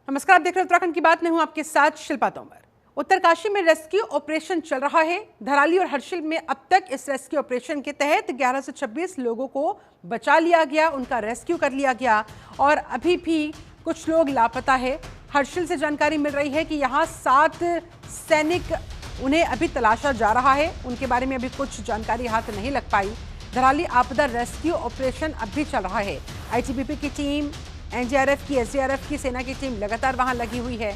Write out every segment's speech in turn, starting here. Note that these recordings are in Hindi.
नमस्कार, आप देख रहे हैं उत्तराखंड की बात। मैं हूं आपके साथ शिल्पा तोमर। उत्तरकाशी में रेस्क्यू ऑपरेशन चल रहा है। धराली और हर्षिल में अब तक इस रेस्क्यू ऑपरेशन के तहत 1126 लोगों को बचा लिया गया, उनका रेस्क्यू कर लिया गया और अभी भी कुछ लोग लापता है। हर्षिल से जानकारी मिल रही है कि यहाँ 7 सैनिक, उन्हें अभी तलाशा जा रहा है। उनके बारे में अभी कुछ जानकारी हाथ नहीं लग पाई। धराली आपदा रेस्क्यू ऑपरेशन अब भी चल रहा है। आईटीबीपी की टीम, एनडीआरएफ की, एसडीआरएफ की, सेना की टीम लगातार वहां लगी हुई है।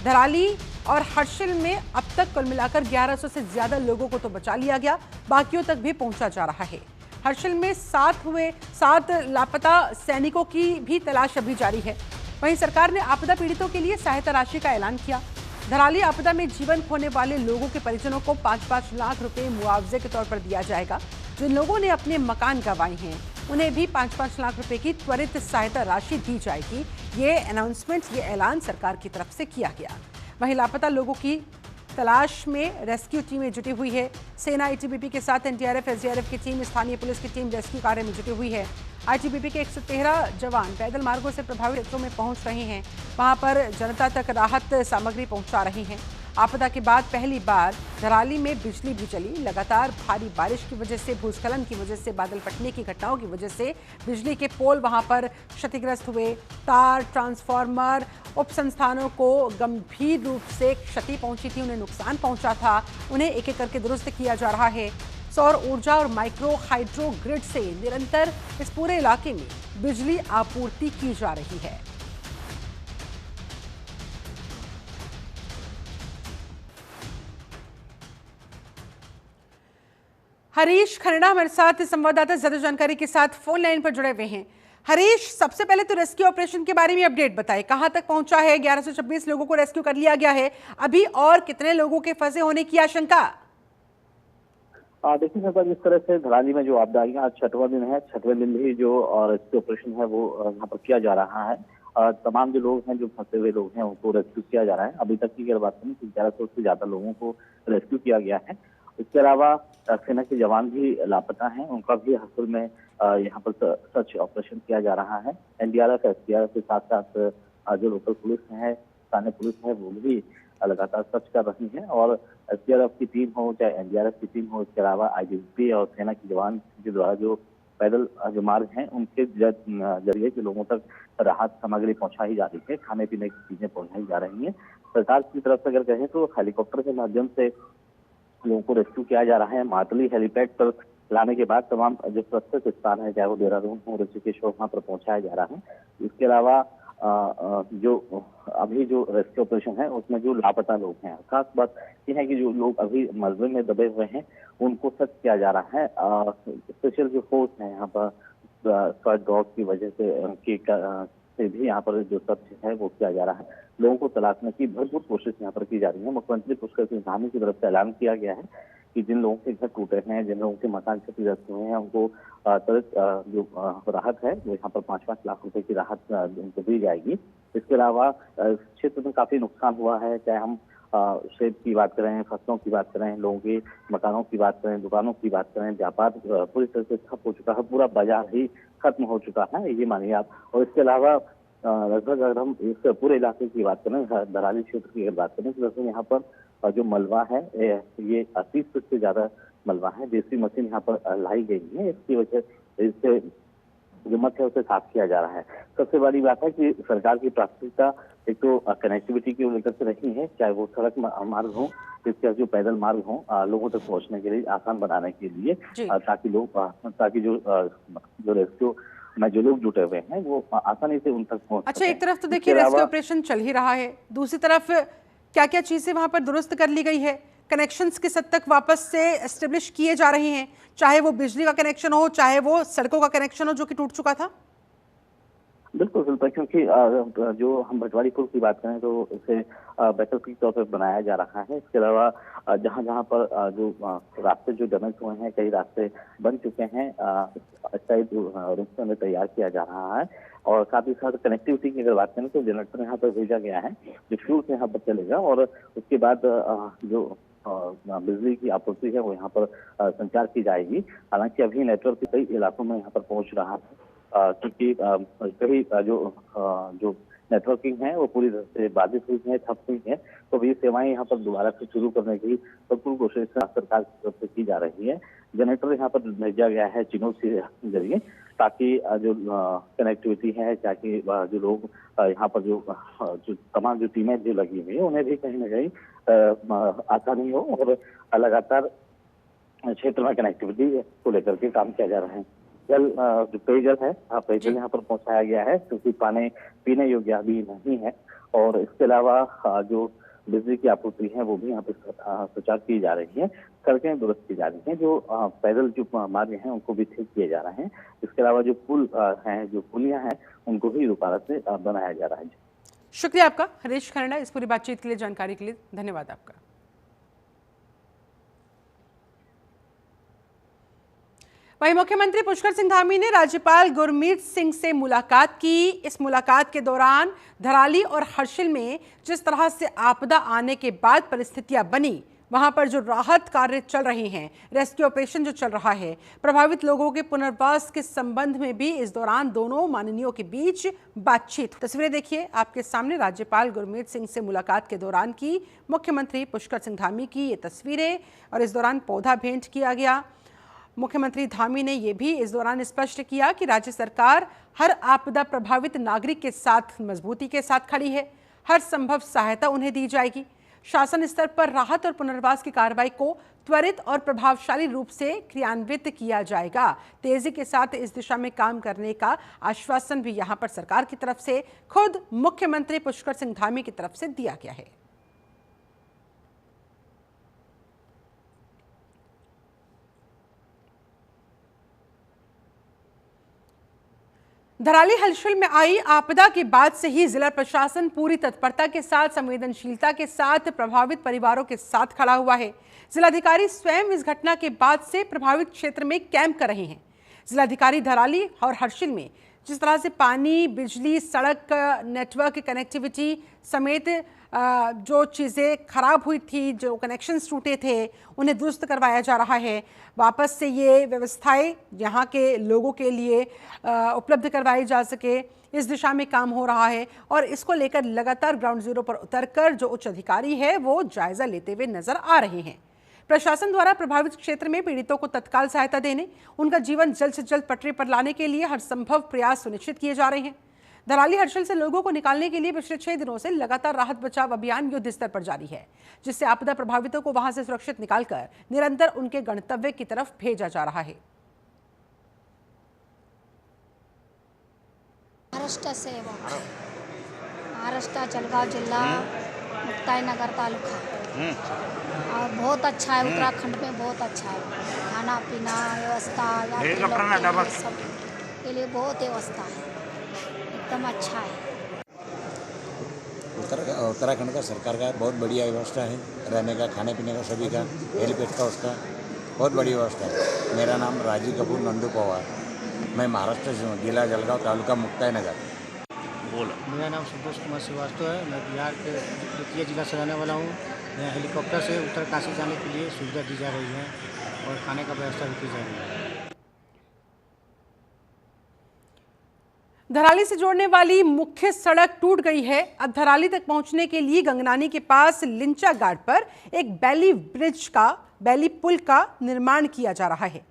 धराली और हर्षिल में अब तक कुल मिलाकर 1100 से ज्यादा लोगों को तो बचा लिया गया, बाकियों तक भी पहुंचा जा रहा है। हर्षिल में 7 लापता सैनिकों की भी तलाश अभी जारी है। वहीं सरकार ने आपदा पीड़ितों के लिए सहायता राशि का ऐलान किया। धराली आपदा में जीवन खोने वाले लोगों के परिजनों को 5-5 लाख रुपए मुआवजे के तौर पर दिया जाएगा। जिन लोगों ने अपने मकान गंवाए हैं उन्हें भी 5-5 लाख रुपए की त्वरित सहायता राशि दी जाएगी। ये अनाउंसमेंट, ये ऐलान सरकार की तरफ से किया गया। वहीं लापता लोगों की तलाश में रेस्क्यू टीमें जुटी हुई है। सेना, आईटीबीपी के साथ एनडीआरएफ, एसडीआरएफ की टीम, स्थानीय पुलिस की टीम रेस्क्यू कार्य में जुटी हुई है। आईटीबीपी के 113 जवान पैदल मार्गों से प्रभावित क्षेत्रों में पहुंच रहे हैं। वहां पर जनता तक राहत सामग्री पहुंचा रहे हैं। आपदा के बाद पहली बार धराली में बिजली भी चली। लगातार भारी बारिश की वजह से, भूस्खलन की वजह से, बादल फटने की घटनाओं की वजह से बिजली के पोल वहां पर क्षतिग्रस्त हुए। तार, ट्रांसफार्मर, उप संस्थानों को गंभीर रूप से क्षति पहुंची थी, उन्हें नुकसान पहुंचा था। उन्हें एक एक करके दुरुस्त किया जा रहा है। सौर ऊर्जा और माइक्रो हाइड्रो ग्रिड से निरंतर इस पूरे इलाके में बिजली आपूर्ति की जा रही है। हरीश खन्ना हमारे साथ संवाददाता ज्यादा जानकारी के साथ फोन लाइन पर जुड़े हुए हैं। हरीश, सबसे पहले तो रेस्क्यू ऑपरेशन के बारे में अपडेट बताएं, कहां तक पहुंचा है? 1126 लोगों को रेस्क्यू कर लिया गया है, अभी और कितने लोगों के फंसे होने की आशंका? देखिए सर, इस तरह से धराली में जो आपदा आई है, आज 6वां दिन है। 6वें दिन भी जो रेस्क्यू ऑपरेशन है वो यहाँ पर किया जा रहा है। तमाम जो लोग हैं, जो फंसे हुए लोग हैं, उनको रेस्क्यू किया जा रहा है। अभी तक की अगर बात करें तो 1100 से ज्यादा लोगों को रेस्क्यू किया गया है। इसके अलावा सेना के जवान भी लापता हैं, उनका भी हसल में यहाँ पर सर्च ऑपरेशन किया जा रहा है। एनडीआरएफ, एसडीआरएफ के साथ साथ जो लोकल पुलिस है, स्थानीय पुलिस है, वो भी लगातार सर्च कर रही है। और एसडीआरएफ की टीम हो चाहे एनडीआरएफ की टीम हो, इसके अलावा आईटीबीपी और सेना के जवान के द्वारा जो पैदल जो मार्ग हैं, उनके जरिए जो लोगों तक राहत सामग्री पहुंचाई जा रही है, खाने पीने की चीजें पहुंचाई जा रही हैं। सरकार की तरफ से अगर कहें तो हेलीकॉप्टर के माध्यम से लोगों को रेस्क्यू किया जा रहा है। मातली हेलीपैड पर लाने के बाद तमाम जो सुरक्षित स्थान है, चाहे वो देहरादून हो, ऋषिकेश हो, वहाँ पर पहुंचाया जा रहा है। इसके अलावा जो अभी जो रेस्क्यू ऑपरेशन है उसमें जो लापता लोग हैं, खास बात यह है कि जो लोग अभी मलबे में दबे हुए हैं उनको सर्च किया जा रहा है। स्पेशल जो फोर्स है यहाँ पर स्क्वाड डॉग की वजह से भी यहाँ पर जो सर्च है वो किया जा रहा है। लोगों को तलाशने की भरपूर कोशिश यहाँ पर की जा रही है। मुख्यमंत्री पुष्कर सिंह धामी की तरफ से ऐलान किया गया है कि जिन लोगों के घर टूटे हैं, जिन लोगों के मकान क्षतिग्रस्त हुए हैं, उनको त्वरित जो राहत है वो यहाँ पर 5-5 लाख रुपए की राहत उनको दी जाएगी। इसके अलावा क्षेत्र में काफी नुकसान हुआ है, चाहे हम सेब की बात करें, फसलों की बात करें, लोगों के मकानों की बात करें, दुकानों की बात करें, व्यापार पूरी तरह से ठप हो चुका है, पूरा बाजार ही खत्म हो चुका है, ये मानिए आप। और इसके अलावा लगभग अगर हम इस पूरे इलाके की बात करें, धराली क्षेत्र की अगर बात करें तो वैसे यहाँ पर जो मलबा है ये 30 फीट से ज्यादा मलबा है। जेसीबी मशीन यहाँ पर लाई गई है, इसकी वजह इससे जो मत है उसे साफ किया जा रहा है। सबसे बड़ी बात है कि सरकार की प्राथमिकता एक तो कनेक्टिविटी की लेकर से रही है, चाहे वो सड़क मार्ग हो, इसके जो पैदल मार्ग हो, लोगों तक पहुंचने के लिए आसान बनाने के लिए, ताकि जो रेस्क्यू में जो लोग जुटे हुए हैं वो आसानी से उन तक पहुंच अच्छा, सकें। एक तरफ तो देखिए रेस्क्यू ऑपरेशन चल ही रहा है, दूसरी तरफ क्या क्या चीजें वहां पर दुरुस्त कर ली गई है? कनेक्शंस किस हद तक वापस से एस्टेब्लिश किए जा रहे हैं, चाहे वो बिजली का कनेक्शन हो, चाहे वो सड़कों का कनेक्शन हो जो कि टूट चुका था? बिल्कुल बिल्कुल, क्योंकि जो हम भटवाड़ी पुल की बात करें तो उसे वैकल्पिक तौर पर बनाया जा रहा है। इसके अलावा जहां जहां पर जो रास्ते जो डैमेज हुए हैं, कई रास्ते बन चुके हैं, अस्थायी रूप में तैयार किया जा रहा है। और साथ ही साथ कनेक्टिविटी की अगर बात करें तो जनरेटर यहाँ पर भेजा गया है जो फ्यूल से यहाँ पर चलेगा, और उसके बाद जो बिजली की आपूर्ति है वो यहाँ पर संचार की जाएगी। हालांकि अभी नेटवर्क कई इलाकों में यहाँ पर पहुंच रहा है, क्योंकि कई जो नेटवर्किंग है वो पूरी तरह से बाधित हुई है, ठप हुई है। तो अभी सेवाएं यहाँ पर दोबारा से शुरू करने की भरपूर कोशिश सरकार की तरफ से की जा रही है। जनरेटर यहाँ पर भेजा गया है चिनोक के जरिए, ताकि जो कनेक्टिविटी है, ताकि जो लोग यहाँ पर जो तमाम जो टीमें जो लगी हुई है उन्हें भी कहीं ना कहीं आसानी हो और लगातार क्षेत्र में कनेक्टिविटी को लेकर के काम किया जा रहा है। जल जो पेयजल है, पेयजल यहाँ पर पहुंचाया गया है, क्योंकि पानी पीने योग्य अभी नहीं है। और इसके अलावा जो बिजली की आपूर्ति है वो भी यहाँ पर सुचारू की जा रही है। सड़कें दुरुस्त की जा रही हैं, जो पैदल जो मार्ग हैं उनको भी ठीक किए जा रहे हैं। इसके अलावा जो पुल हैं, जो पुलियां हैं, उनको भी दोबारा से बनाया जा रहा है। शुक्रिया आपका हरीश खन्ना, इस पूरी बातचीत के लिए, जानकारी के लिए धन्यवाद आपका। वहीं मुख्यमंत्री पुष्कर सिंह धामी ने राज्यपाल गुरमीत सिंह से मुलाकात की। इस मुलाकात के दौरान धराली और हर्षिल में जिस तरह से आपदा आने के बाद परिस्थितियां बनी, वहां पर जो राहत कार्य चल रहे हैं, रेस्क्यू ऑपरेशन जो चल रहा है, प्रभावित लोगों के पुनर्वास के संबंध में भी इस दौरान दोनों माननीयों के बीच बातचीत। तस्वीरें देखिए आपके सामने, राज्यपाल गुरमीत सिंह से मुलाकात के दौरान की मुख्यमंत्री पुष्कर सिंह धामी की ये तस्वीरें, और इस दौरान पौधा भेंट किया गया। मुख्यमंत्री धामी ने यह भी इस दौरान स्पष्ट किया कि राज्य सरकार हर आपदा प्रभावित नागरिक के साथ मजबूती के साथ खड़ी है, हर संभव सहायता उन्हें दी जाएगी। शासन स्तर पर राहत और पुनर्वास की कार्रवाई को त्वरित और प्रभावशाली रूप से क्रियान्वित किया जाएगा। तेजी के साथ इस दिशा में काम करने का आश्वासन भी यहां पर सरकार की तरफ से खुद मुख्यमंत्री पुष्कर सिंह धामी की तरफ से दिया गया है। धराली हलचल में आई आपदा के बाद से ही जिला प्रशासन पूरी तत्परता के साथ, संवेदनशीलता के साथ प्रभावित परिवारों के साथ खड़ा हुआ है। जिलाधिकारी स्वयं इस घटना के बाद से प्रभावित क्षेत्र में कैंप कर रहे हैं। जिलाधिकारी धराली और हर्षिल में जिस तरह से पानी, बिजली, सड़क, नेटवर्क कनेक्टिविटी समेत जो चीज़ें खराब हुई थी, जो कनेक्शंस टूटे थे, उन्हें दुरुस्त करवाया जा रहा है। वापस से ये व्यवस्थाएं यहाँ के लोगों के लिए उपलब्ध करवाई जा सके, इस दिशा में काम हो रहा है। और इसको लेकर लगातार ग्राउंड जीरो पर उतरकर जो उच्च अधिकारी है वो जायजा लेते हुए नजर आ रहे हैं। प्रशासन द्वारा प्रभावित क्षेत्र में पीड़ितों को तत्काल सहायता देने, उनका जीवन जल्द से जल्द पटरी पर लाने के लिए हर संभव प्रयास सुनिश्चित किए जा रहे हैं। धराली हलचल से लोगों को निकालने के लिए पिछले 6 दिनों से लगातार राहत बचाव अभियान युद्ध स्तर पर जारी है, जिससे आपदा प्रभावितों को वहां से सुरक्षित निकालकर निरंतर उनके गंतव्य की तरफ भेजा जा रहा है। महाराष्ट्र से महाराष्ट्र जलगांव जिला मुक्ताईनगर तालुका, और बहुत अच्छा है। उत्तराखंड में बहुत अच्छा है, खाना पीना व्यवस्था सब के लिए बहुत व्यवस्था है, एकदम अच्छा है। उत्तराखंड का सरकार का बहुत बढ़िया व्यवस्था है, रहने का, खाने पीने का, सभी का, हेलीपैड का, उसका बहुत बड़ी व्यवस्था है। मेरा नाम राजीव कपूर नंदू पवार, मैं महाराष्ट्र से हूँ, जिला जलगांव, तालुका मुक्ताईनगर। मेरा नाम संतोष कुमार श्रीवास्तव है, मैं बिहार के द्वितीय जिला से रहने वाला हूँ। यहाँ हेलीकॉप्टर से उत्तरकाशी जाने के लिए सुविधा दी जा रही है और खाने का व्यवस्था भी की जा रही है। धराली से जोड़ने वाली मुख्य सड़क टूट गई है। अब धराली तक पहुंचने के लिए गंगनानी के पास लिंचा घाट पर एक बैली पुल का निर्माण किया जा रहा है।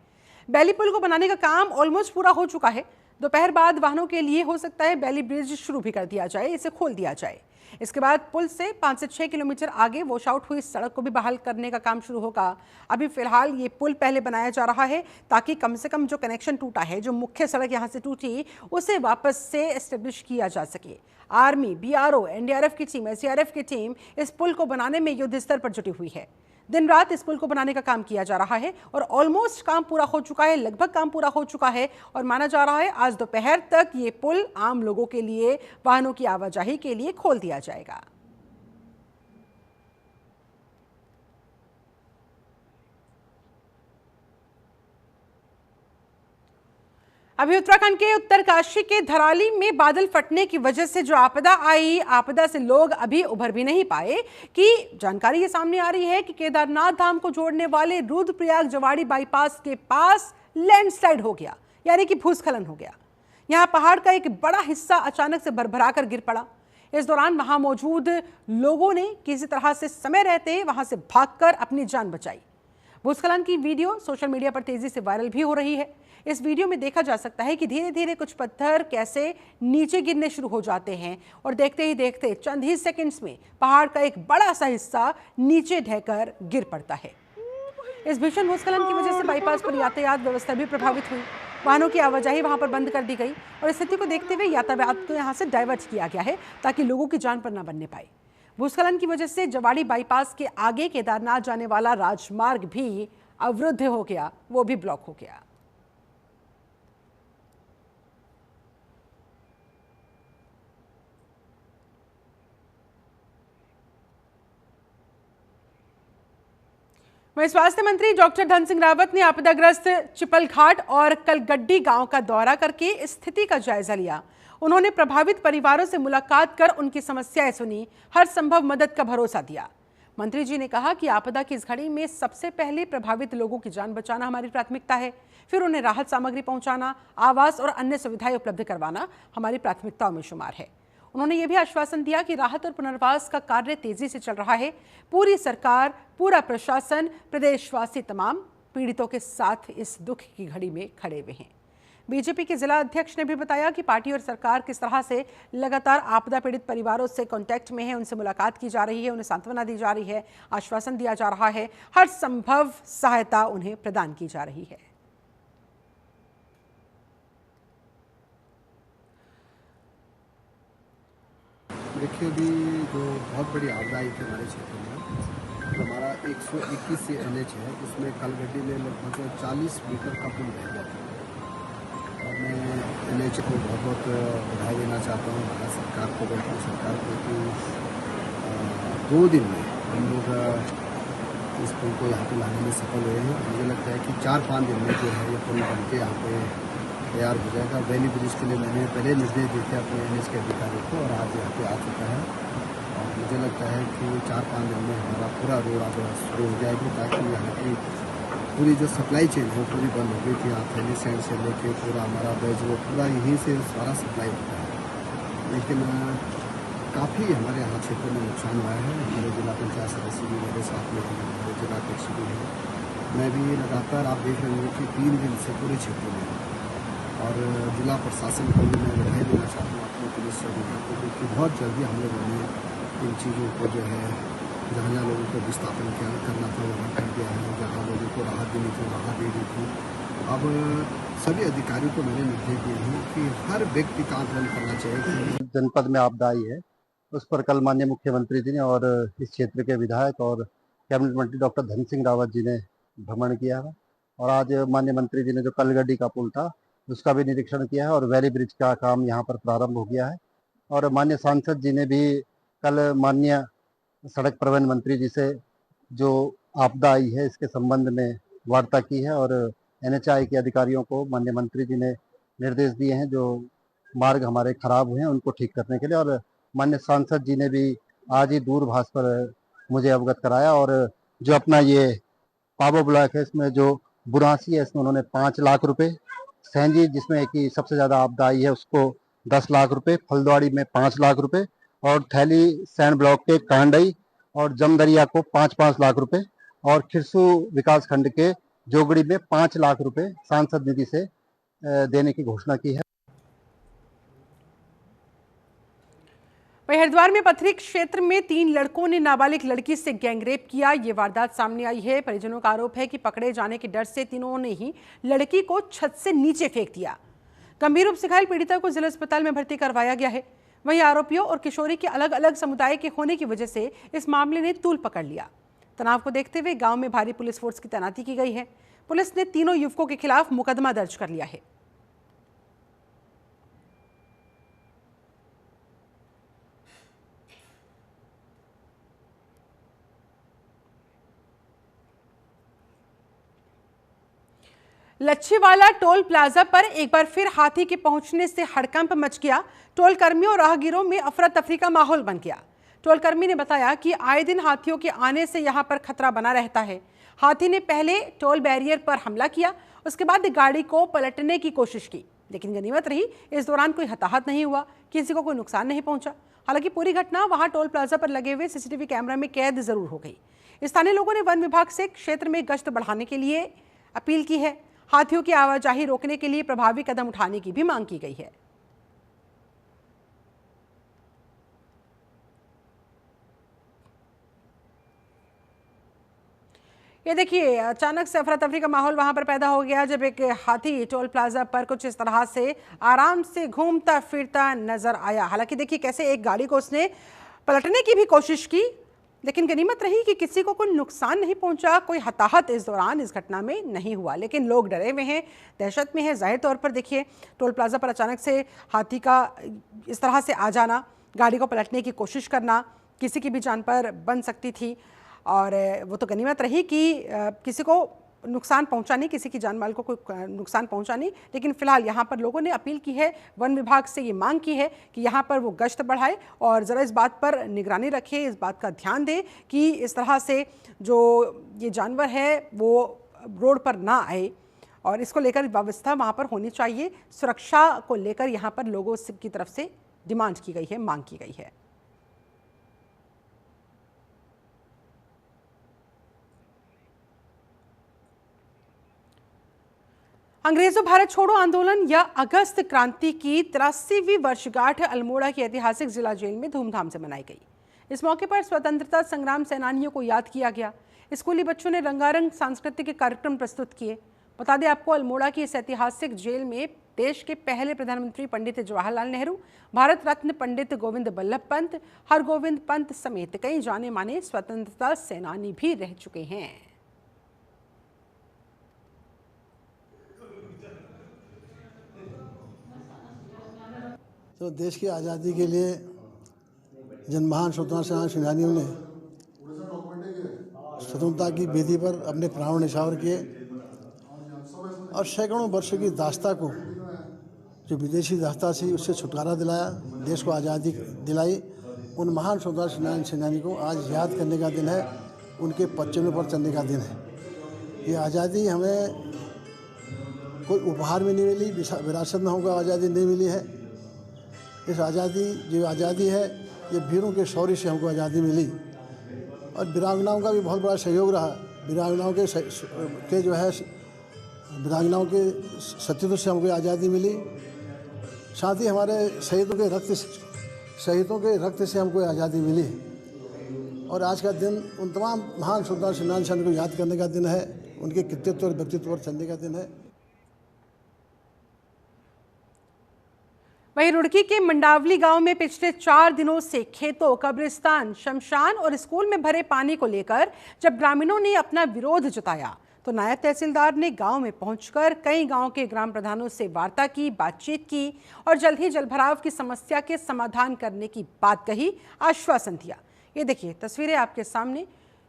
बैली पुल को बनाने का काम ऑलमोस्ट पूरा हो चुका है। दोपहर बाद वाहनों के लिए हो सकता है बैली ब्रिज शुरू भी कर दिया जाए, इसे खोल दिया जाए। इसके बाद पुल से 5 से 6 किलोमीटर आगे वॉश आउट हुई सड़क को भी बहाल करने का काम शुरू होगा। अभी फिलहाल ये पुल पहले बनाया जा रहा है, ताकि कम से कम जो कनेक्शन टूटा है, जो मुख्य सड़क यहाँ से टूटी, उसे वापस से एस्टेब्लिश किया जा सके। आर्मी, BRO, NDRF की टीम, SDRF की टीम इस पुल को बनाने में युद्ध स्तर पर जुटी हुई है। दिन रात इस पुल को बनाने का काम किया जा रहा है और ऑलमोस्ट काम पूरा हो चुका है, लगभग काम पूरा हो चुका है। और माना जा रहा है आज दोपहर तक ये पुल आम लोगों के लिए, वाहनों की आवाजाही के लिए खोल दिया जाएगा। अभी उत्तराखंड के उत्तरकाशी के धराली में बादल फटने की वजह से जो आपदा आई, आपदा से लोग अभी उभर भी नहीं पाए कि जानकारी ये सामने आ रही है कि केदारनाथ धाम को जोड़ने वाले रुद्रप्रयाग जवाड़ी बाईपास के पास लैंडस्लाइड हो गया, यानी कि भूस्खलन हो गया। यहाँ पहाड़ का एक बड़ा हिस्सा अचानक से भरभरा कर गिर पड़ा। इस दौरान वहां मौजूद लोगों ने किसी तरह से समय रहते वहां से भागकर अपनी जान बचाई। भूस्खलन की वीडियो सोशल मीडिया पर तेजी से वायरल भी हो रही है। इस वीडियो में देखा जा सकता है कि धीरे धीरे कुछ पत्थर कैसे नीचे गिरने शुरू हो जाते हैं और देखते ही देखते चंद ही सेकंड्स में पहाड़ का एक बड़ा सा हिस्सा नीचे ढहकर गिर पड़ता है। इस भीषण भूस्खलन की वजह से बाईपास पर यातायात व्यवस्था भी प्रभावित हुई। वाहनों की आवाजाही वहां पर बंद कर दी गई और स्थिति को देखते हुए यातायात को यहां से डाइवर्ट किया गया है ताकि लोगों की जान पर न बनने पाए। भूस्खलन की वजह से जवाड़ी बाईपास के आगे केदारनाथ जाने वाला राजमार्ग भी अवरुद्ध हो गया, वो भी ब्लॉक हो गया। वहीं स्वास्थ्य मंत्री डॉक्टर धन सिंह रावत ने आपदाग्रस्त चिपलघाट और कलगड्डी गांव का दौरा करके स्थिति का जायजा लिया। उन्होंने प्रभावित परिवारों से मुलाकात कर उनकी समस्याएं सुनी, हर संभव मदद का भरोसा दिया। मंत्री जी ने कहा कि आपदा की इस घड़ी में सबसे पहले प्रभावित लोगों की जान बचाना हमारी प्राथमिकता है, फिर उन्हें राहत सामग्री पहुंचाना, आवास और अन्य सुविधाएं उपलब्ध करवाना हमारी प्राथमिकताओं में शुमार है। उन्होंने ये भी आश्वासन दिया कि राहत और पुनर्वास का कार्य तेजी से चल रहा है। पूरी सरकार, पूरा प्रशासन, प्रदेशवासी तमाम पीड़ितों के साथ इस दुख की घड़ी में खड़े हुए हैं। बीजेपी के जिला अध्यक्ष ने भी बताया कि पार्टी और सरकार किस तरह से लगातार आपदा पीड़ित परिवारों से कांटेक्ट में है, उनसे मुलाकात की जा रही है, उन्हें सांत्वना दी जा रही है, आश्वासन दिया जा रहा है, हर संभव सहायता उन्हें प्रदान की जा रही है। देखिए, अभी जो बहुत बड़ी आपदा आई थी हमारे क्षेत्र में, तो हमारा 121 से NH है, उसमें कलगड्डी में लगभग 40 मीटर का पुल बह गया था। और मैं NH को बहुत बहुत बधाई देना चाहता हूँ भारत सरकार को, बैंकिंग सरकार को, कि 2 दिन में हम लोग इस पुल को यहाँ पे लाने में सफल हुए हैं। मुझे लगता है कि 4-5 दिन में जो है ये पुल बन के यहाँ पे तैयार हो जाएगा। वैली ब्रिज के लिए मैंने पहले निर्देश दिए थे अपने NH के अधिकारियों को और आज यहाँ पे आ चुका है। और मुझे लगता है कि 4-5 दिन में हमारा पूरा रोड अब शुरू हो जाएगी, ताकि यहाँ की पूरी जो सप्लाई चेन है पूरी बंद हो गई थी। यहाँ थैली सैंड से लेके पूरा हमारा बेज वो पूरा यहीं से सारा सप्लाई होता है। लेकिन काफ़ी हमारे यहाँ क्षेत्र में नुकसान हुआ है। हमारे जिला पंचायत सदस्य भी मेरे साथ में हैं, हमारे जिला अध्यक्ष भी हैं। मैं भी लगातार आप देख रहे होंगे कि 3 दिन से पूरे क्षेत्र में, और जिला प्रशासन को भी मैं बधाई देना चाहता हूँ अपने पुलिस विभाग को, क्योंकि बहुत जल्दी हम लोगों ने इन चीज़ों को जो है जहाँ जहाँ लोगों को विस्थापन करना था वहाँ कर दिया है, जहाँ लोगों को राहत देनी थी वहाँ दे दी थी। अब सभी अधिकारियों को मैंने निर्देश दिए हैं कि हर व्यक्ति का आंकलन करना चाहिए कि जनपद में आपदा आई है, उस पर कल माननीय मुख्यमंत्री जी ने और इस क्षेत्र के विधायक और कैबिनेट मंत्री डॉक्टर धन सिंह रावत जी ने भ्रमण किया है। और आज माननीय मंत्री जी ने जो कलगड्डी का पुल था उसका भी निरीक्षण किया है और वैली ब्रिज का काम यहाँ पर प्रारंभ हो गया है। और माननीय सांसद जी ने भी कल माननीय सड़क परिवहन मंत्री जी से जो आपदा आई है इसके संबंध में वार्ता की है और NHAI के अधिकारियों को माननीय मंत्री जी ने निर्देश दिए हैं जो मार्ग हमारे खराब हुए हैं उनको ठीक करने के लिए। और माननीय सांसद जी ने भी आज ही दूरभाष पर मुझे अवगत कराया और जो अपना ये पाबो ब्लॉक है इसमें जो बुरासी है इसमें उन्होंने 5 लाख रुपए, सैंजी जिसमें कि सबसे ज़्यादा आपदा आई है उसको 10 लाख रुपए, फलद्वाड़ी में 5 लाख रुपए और थैली सैंड ब्लॉक के कांडई और जमदरिया को 5-5 लाख रुपए और खिरसू विकास खंड के जोगड़ी में 5 लाख रुपए सांसद निधि से देने की घोषणा की है। वहीं हरिद्वार में पथरी क्षेत्र में 3 लड़कों ने नाबालिग लड़की से गैंगरेप किया। ये वारदात सामने आई है। परिजनों का आरोप है कि पकड़े जाने के डर से तीनों ने ही लड़की को छत से नीचे फेंक दिया। गंभीर रूप से घायल पीड़िता को जिला अस्पताल में भर्ती करवाया गया है। वहीं आरोपियों और किशोरी के अलग अलग समुदाय के होने की वजह से इस मामले ने तूल पकड़ लिया। तनाव को देखते हुए गांव में भारी पुलिस फोर्स की तैनाती की गई है। पुलिस ने तीनों युवकों के खिलाफ मुकदमा दर्ज कर लिया है। लच्छीवाला टोल प्लाजा पर एक बार फिर हाथी के पहुंचने से हड़कंप मच गया। टोल कर्मियों और राहगीरों में अफरा तफरी का माहौल बन गया। टोल कर्मी ने बताया कि आए दिन हाथियों के आने से यहां पर खतरा बना रहता है। हाथी ने पहले टोल बैरियर पर हमला किया, उसके बाद गाड़ी को पलटने की कोशिश की, लेकिन गनीमत रही इस दौरान कोई हताहत नहीं हुआ, किसी को कोई नुकसान नहीं पहुंचा। हालांकि पूरी घटना वहां टोल प्लाजा पर लगे हुए सीसीटीवी कैमरा में कैद जरूर हो गई। स्थानीय लोगों ने वन विभाग से क्षेत्र में गश्त बढ़ाने के लिए अपील की है। हाथियों की आवाजाही रोकने के लिए प्रभावी कदम उठाने की भी मांग की गई है। ये देखिए, अचानक से अफरा तफरी का माहौल वहां पर पैदा हो गया जब एक हाथी टोल प्लाजा पर कुछ इस तरह से आराम से घूमता फिरता नजर आया। हालांकि देखिए कैसे एक गाड़ी को उसने पलटने की भी कोशिश की, लेकिन गनीमत रही कि किसी को कोई नुकसान नहीं पहुंचा। कोई हताहत इस दौरान इस घटना में नहीं हुआ, लेकिन लोग डरे हुए हैं, दहशत में हैं। जाहिर तौर पर देखिए टोल प्लाजा पर अचानक से हाथी का इस तरह से आ जाना, गाड़ी को पलटने की कोशिश करना किसी की भी जान पर बन सकती थी। और वो तो गनीमत रही कि किसी को नुकसान पहुंचा नहीं, किसी की जान माल को कोई नुकसान पहुंचा नहीं। लेकिन फिलहाल यहाँ पर लोगों ने अपील की है, वन विभाग से ये मांग की है कि यहाँ पर वो गश्त बढ़ाए और ज़रा इस बात पर निगरानी रखे, इस बात का ध्यान दे कि इस तरह से जो ये जानवर है वो रोड पर ना आए। और इसको लेकर व्यवस्था वहाँ पर होनी चाहिए। सुरक्षा को लेकर यहाँ पर लोगों की तरफ से डिमांड की गई है, मांग की गई है। अंग्रेजों भारत छोड़ो आंदोलन या अगस्त क्रांति की 83वीं वर्षगांठ अल्मोड़ा की ऐतिहासिक जिला जेल में धूमधाम से मनाई गई। इस मौके पर स्वतंत्रता संग्राम सेनानियों को याद किया गया। स्कूली बच्चों ने रंगारंग सांस्कृतिक कार्यक्रम प्रस्तुत किए। बता दें आपको, अल्मोड़ा की इस ऐतिहासिक जेल में देश के पहले प्रधानमंत्री पंडित जवाहरलाल नेहरू, भारत रत्न पंडित गोविंद बल्लभ पंत, हरगोविंद पंत समेत कई जाने माने स्वतंत्रता सेनानी भी रह चुके हैं। तो देश की आज़ादी के लिए जिन महान स्वतंत्रता सेनानियों ने स्वतंत्रता की बेदी पर अपने प्राण न्यौछावर किए और सैकड़ों वर्षों की दास्ता को, जो विदेशी दास्ता थी, उससे छुटकारा दिलाया, देश को आज़ादी दिलाई, उन महान स्वतंत्रता सेनानी को आज याद करने का दिन है, उनके पच्चीनों पर चलने का दिन है। ये आज़ादी हमें कोई उपहार में नहीं मिली, विरासत में हमको आज़ादी नहीं मिली है। इस आज़ादी, जो आज़ादी है, ये वीरों के शौर्य से हमको आज़ादी मिली और वीरांगनाओं का भी बहुत बड़ा सहयोग रहा। वीरांगनाओं के जो है, वीरांगनाओं के सत्यत्व से हमको आज़ादी मिली। साथ ही हमारे शहीदों के रक्त से हमको आज़ादी मिली। और आज का दिन उन तमाम महान स्वतंत्रता सेनानियों को याद करने का दिन है, उनके कृतित्व और व्यक्तित्व पर चलने का दिन है। वहीं रुड़की के मंडावली गांव में पिछले 4 दिनों से खेतों, कब्रिस्तान, शमशान और स्कूल में भरे पानी को लेकर जब ग्रामीणों ने अपना विरोध जताया तो नायब तहसीलदार ने गांव में पहुंचकर कई गांव के ग्राम प्रधानों से वार्ता की, बातचीत की और जल्द ही जलभराव की समस्या के समाधान करने की बात कही, आश्वासन दिया। ये देखिए तस्वीरें आपके सामने।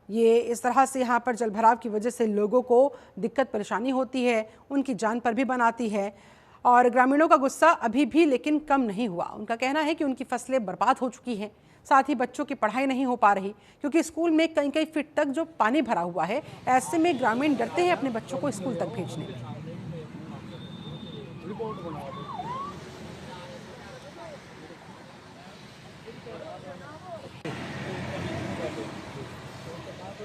ये इस तरह से यहाँ पर जलभराव की वजह से लोगों को दिक्कत परेशानी होती है, उनकी जान पर भी बनाती है और ग्रामीणों का गुस्सा अभी भी लेकिन कम नहीं हुआ। उनका कहना है कि उनकी फसलें बर्बाद हो चुकी हैं, साथ ही बच्चों की पढ़ाई नहीं हो पा रही क्योंकि स्कूल में कई फीट तक जो पानी भरा हुआ है। ऐसे में ग्रामीण डरते हैं अपने बच्चों को स्कूल तक भेजने में।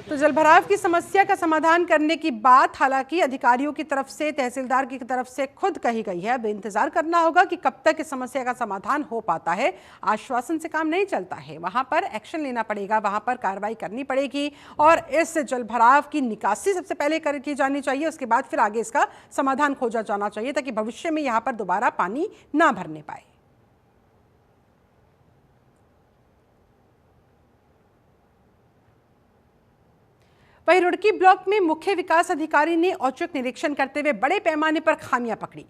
तो जलभराव की समस्या का समाधान करने की बात हालांकि अधिकारियों की तरफ से, तहसीलदार की तरफ से खुद कही गई है। अब इंतजार करना होगा कि कब तक इस समस्या का समाधान हो पाता है। आश्वासन से काम नहीं चलता है, वहां पर एक्शन लेना पड़ेगा, वहां पर कार्रवाई करनी पड़ेगी और इस जलभराव की निकासी सबसे पहले की जानी चाहिए। उसके बाद फिर आगे इसका समाधान खोजा जाना चाहिए ताकि भविष्य में यहाँ पर दोबारा पानी ना भरने पाए। वहीं रुड़की ब्लॉक में मुख्य विकास अधिकारी ने औचक निरीक्षण करते हुए बड़े पैमाने पर खामियां पकड़ी।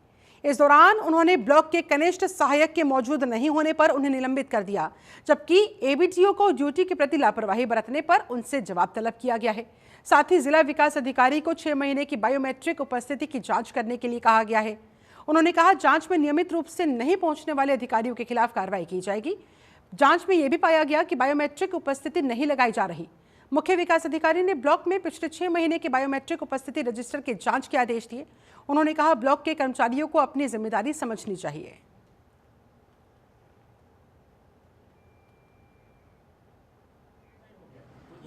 इस दौरान उन्होंने ब्लॉक के कनिष्ठ सहायक के मौजूद नहीं होने पर उन्हें निलंबित कर दिया, जबकि एबीटीओ को ड्यूटी के प्रति लापरवाही बरतने पर उनसे जवाब तलब किया गया है। साथ ही जिला विकास अधिकारी को 6 महीने की बायोमेट्रिक उपस्थिति की जांच करने के लिए कहा गया है। उन्होंने कहा, जांच में नियमित रूप से नहीं पहुंचने वाले अधिकारियों के खिलाफ कार्रवाई की जाएगी। जांच में यह भी पाया गया कि बायोमेट्रिक उपस्थिति नहीं लगाई जा रही। मुख्य विकास अधिकारी ने ब्लॉक में पिछले 6 महीने के बायोमेट्रिक उपस्थिति रजिस्टर के जांच के आदेश दिए। उन्होंने कहा, ब्लॉक के कर्मचारियों को अपनी जिम्मेदारी समझनी चाहिए।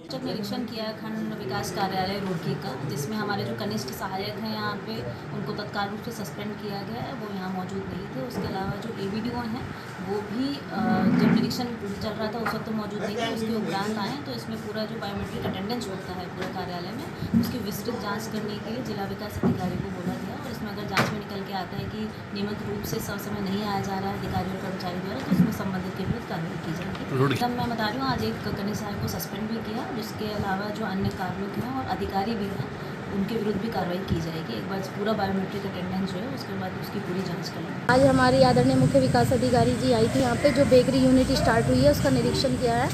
जब निरीक्षण किया खंड विकास कार्यालय रुड़की का, जिसमें हमारे जो कनिष्ठ सहायक हैं यहाँ पे उनको तत्काल रूप से सस्पेंड किया गया है, वो यहाँ मौजूद नहीं थे। उसके अलावा जो ABDO हैं वो भी जब निरीक्षण चल रहा था उस वक्त तो मौजूद नहीं थे, उसके उपरांत आए। तो इसमें पूरा जो बायोमेट्रिक अटेंडेंस होता है पूरे कार्यालय में, उसकी विस्तृत जाँच करने के लिए जिला विकास अधिकारी को बोला गया। और इसमें अगर जाँच में निकल के आता है कि नियमित रूप से समय नहीं आया जा रहा है अधिकारी और कर्मचारी द्वारा, तो उसमें संबंधित के विरुद्ध कार्रवाई की जाएगी। तब मैं बता रही हूँ आज एक कनिष्ठ सहायक को सस्पेंड भी किया, जिसके अलावा जो अन्य कार्मिक हैं और अधिकारी भी हैं उनके विरुद्ध भी कार्रवाई की जाएगी। एक बार पूरा बायोमेट्रिक अटेंडेंस जो है उसके बाद उसकी पूरी जांच करेंगे। आज हमारी आदरणीय मुख्य विकास अधिकारी जी आई थी यहाँ पे, जो बेकरी यूनिट स्टार्ट हुई है उसका निरीक्षण किया है।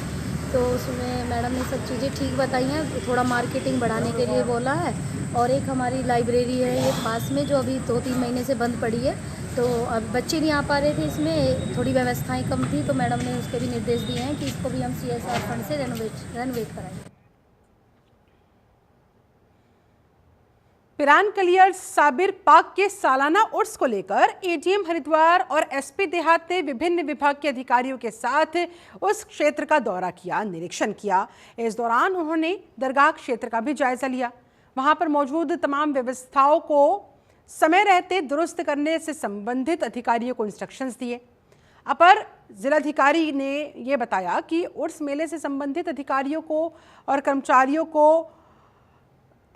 तो उसमें मैडम ने सब चीज़ें ठीक बताई हैं, थोड़ा मार्केटिंग बढ़ाने के लिए बोला है। और एक हमारी लाइब्रेरी है ये पास में, जो अभी 2-3 महीने से बंद पड़ी है, तो अब बच्चे नहीं आ पा रहे थे, इसमें थोड़ी व्यवस्थाएं कम थी, तो मैडम ने उसके भी निर्देश दिए हैं कि इसको भी हम CSR फंड से रेनोवेट कराएंगे। पिरान कलियर साबिर पाक के सालाना उर्स को लेकर ADM हरिद्वार और SP देहात ने विभिन्न विभाग के अधिकारियों के साथ उस क्षेत्र का दौरा किया, निरीक्षण किया। इस दौरान उन्होंने दरगाह क्षेत्र का भी जायजा लिया। वहां पर मौजूद तमाम व्यवस्थाओं को समय रहते दुरुस्त करने से संबंधित अधिकारियों को इंस्ट्रक्शंस दिए। अपर जिलाधिकारी ने यह बताया कि उर्स मेले से संबंधित अधिकारियों को और कर्मचारियों को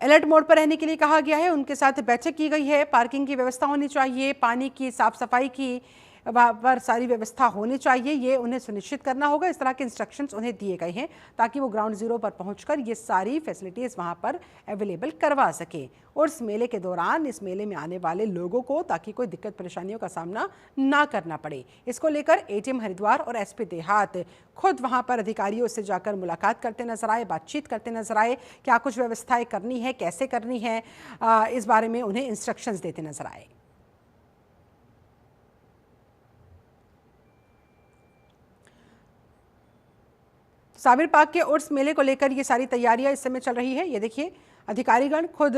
अलर्ट मोड पर रहने के लिए कहा गया है। उनके साथ बैठक की गई है। पार्किंग की व्यवस्था होनी चाहिए, पानी की साफ सफाई की वहाँ पर सारी व्यवस्था होनी चाहिए, ये उन्हें सुनिश्चित करना होगा। इस तरह के इंस्ट्रक्शंस उन्हें दिए गए हैं ताकि वो ग्राउंड जीरो पर पहुंचकर ये सारी फैसिलिटीज़ वहाँ पर अवेलेबल करवा सकें। उर्स मेले के दौरान इस मेले में आने वाले लोगों को ताकि कोई दिक्कत परेशानियों का सामना ना करना पड़े, इसको लेकर ADM हरिद्वार और SP देहात खुद वहाँ पर अधिकारियों से जाकर मुलाकात करते नजर आए, बातचीत करते नजर आए। क्या कुछ व्यवस्थाएं करनी है, कैसे करनी है, इस बारे में उन्हें इंस्ट्रक्शंस देते नजर आए। साबिर पाक के उर्स मेले को लेकर ये सारी तैयारियां इस समय चल रही है। ये देखिए अधिकारीगण खुद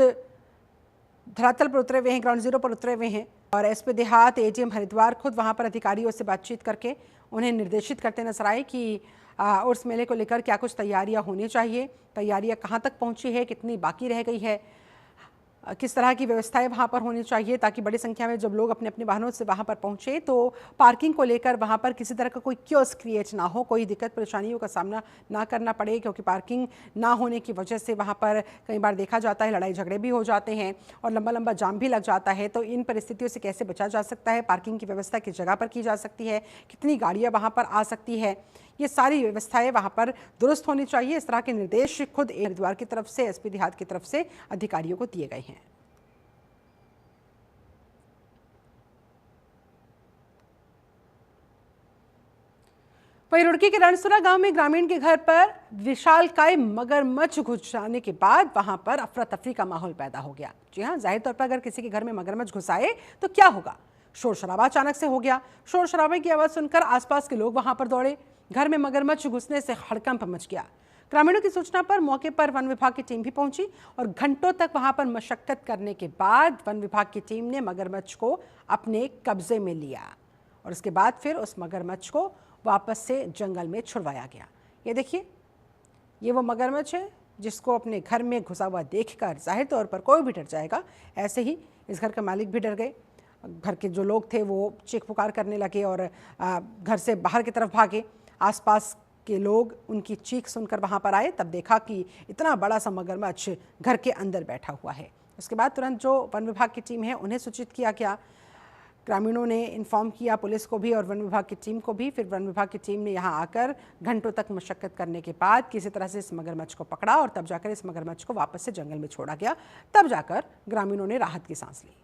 धरातल पर उतरे हुए हैं, ग्राउंड जीरो पर उतरे हुए हैं और SP देहात ADM हरिद्वार खुद वहां पर अधिकारियों से बातचीत करके उन्हें निर्देशित करते नजर आए कि उर्स मेले को लेकर क्या कुछ तैयारियां होनी चाहिए, तैयारियां कहां तक पहुंची है, कितनी बाकी रह गई है, किस तरह की व्यवस्थाएं वहाँ पर होनी चाहिए ताकि बड़ी संख्या में जब लोग अपने अपने वाहनों से वहाँ पर पहुँचे तो पार्किंग को लेकर वहाँ पर किसी तरह का कोई कियोस्क क्रिएट ना हो, कोई दिक्कत परेशानियों का सामना ना करना पड़े, क्योंकि पार्किंग ना होने की वजह से वहाँ पर कई बार देखा जाता है लड़ाई झगड़े भी हो जाते हैं और लंबा लंबा जाम भी लग जाता है। तो इन परिस्थितियों से कैसे बचा जा सकता है, पार्किंग की व्यवस्था किस जगह पर की जा सकती है, कितनी गाड़ियाँ वहाँ पर आ सकती है, ये सारी व्यवस्थाएं वहाँ पर दुरुस्त होनी चाहिए। इस तरह के निर्देश खुद हरिद्वार की तरफ से SP देहात की तरफ से अधिकारियों को दिए गए हैं। वहीं रुड़की के रणसुरा गांव में ग्रामीण के घर पर विशालकाय मगरमच्छ घुस जाने के बाद वहां पर अफरा तफरी का माहौल पैदा हो गया। जी हां, जाहिर तौर पर अगर किसी के घर में मगरमच्छ घुस आए तो क्या होगा। शोर शराबा अचानक से हो गया। शोर शराबे की आवाज सुनकर आसपास के लोग वहां पर दौड़े। घर में मगरमच्छ घुसने से हड़कंप मच गया। ग्रामीणों की सूचना पर मौके पर वन विभाग की टीम भी पहुंची और घंटों तक वहां पर मशक्कत करने के बाद वन विभाग की टीम ने मगरमच्छ को अपने कब्जे में लिया और उसके बाद फिर उस मगरमच्छ को वापस से जंगल में छुड़वाया गया। ये देखिए, ये वो मगरमच्छ है जिसको अपने घर में घुसा हुआ देखकर जाहिर तौर पर कोई भी डर जाएगा। ऐसे ही इस घर के मालिक भी डर गए। घर के जो लोग थे वो चीख पुकार करने लगे और घर से बाहर की तरफ भागे। आसपास के लोग उनकी चीख सुनकर वहाँ पर आए, तब देखा कि इतना बड़ा सा मगरमच्छ घर के अंदर बैठा हुआ है। उसके बाद तुरंत जो वन विभाग की टीम है उन्हें सूचित किया गया। ग्रामीणों ने इन्फॉर्म किया पुलिस को भी और वन विभाग की टीम को भी। फिर वन विभाग की टीम ने यहाँ आकर घंटों तक मशक्कत करने के बाद किसी तरह से इस मगरमच्छ को पकड़ा और तब जाकर इस मगरमच्छ को वापस से जंगल में छोड़ा गया। तब जाकर ग्रामीणों ने राहत की सांस ली।